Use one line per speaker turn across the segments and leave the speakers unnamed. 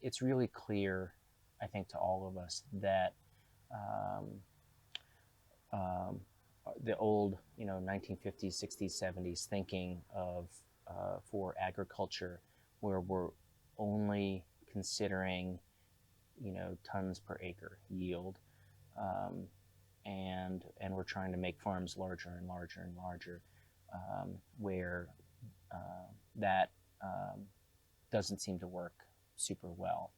it's really clear, I think, to all of us that um, um, the old, 1950s, 60s, 70s thinking of for agriculture, where we're only considering, tons per acre yield, um, and we're trying to make farms larger and larger and larger, where that doesn't seem to work super well.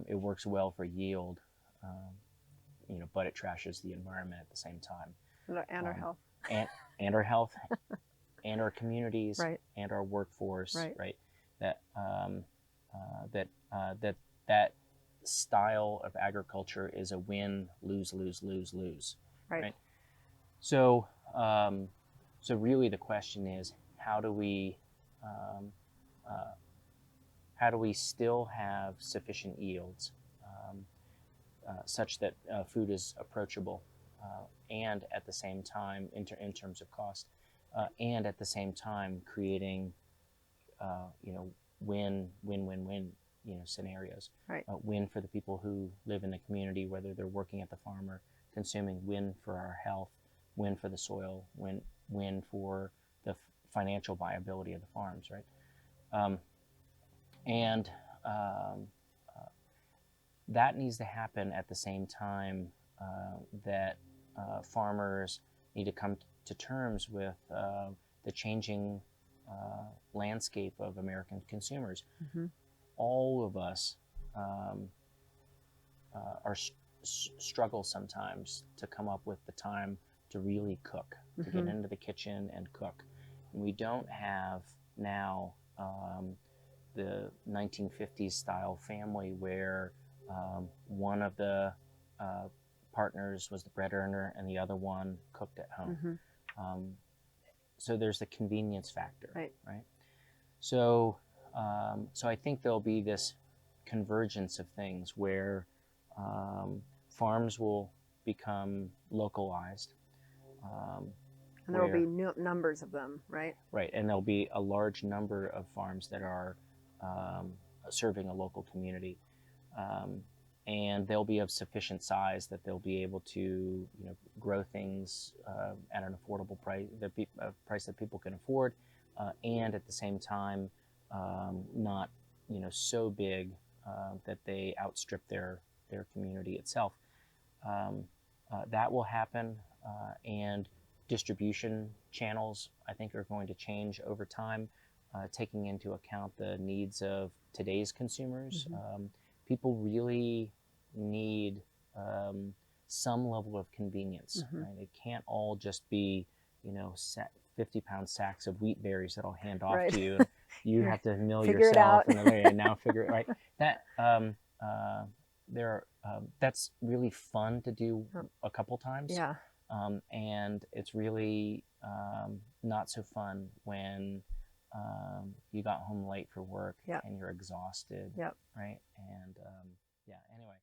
It works well for yield, but it trashes the environment at the same time.
And our health.
And, and our health, and our communities,
Right.
and our workforce,
Right.
That that style of agriculture is a win, lose, lose, lose, lose.
Right.
So, so really, the question is, how do we um, still have sufficient yields, such that food is approachable, and at the same time, in terms of cost, and at the same time creating, win scenarios.
Right.
Win for the people who live in the community, whether they're working at the farm or consuming. Win for our health. Win for the soil. Win for the financial viability of the farms. Right. And that needs to happen at the same time that farmers need to come to terms with the changing landscape of American consumers.
Mm-hmm.
All of us struggle sometimes to come up with the time to really cook, to get into the kitchen and cook. And we don't have now the 1950s style family where one of the partners was the bread earner and the other one cooked at home. So there's the convenience factor, right? So, so I think there'll be this convergence of things where farms will become localized.
And there will be numbers of them, right?
Right, and there'll be a large number of farms that are serving a local community. And they'll be of sufficient size that they'll be able to, grow things at an affordable price, a price that people can afford, and at the same time, not, so big that they outstrip their community itself. That will happen, and distribution channels, I think, are going to change over time, taking into account the needs of today's consumers. People really need some level of convenience. Right? It can't all just be, 50-pound sacks of wheat berries that I'll hand off to you. You have to mill yourself, and now figure it right. That that's really fun to do a couple times.
Yeah.
And it's really not so fun when you got home late for work and you're exhausted.
Yep.
Right. And yeah. Anyway.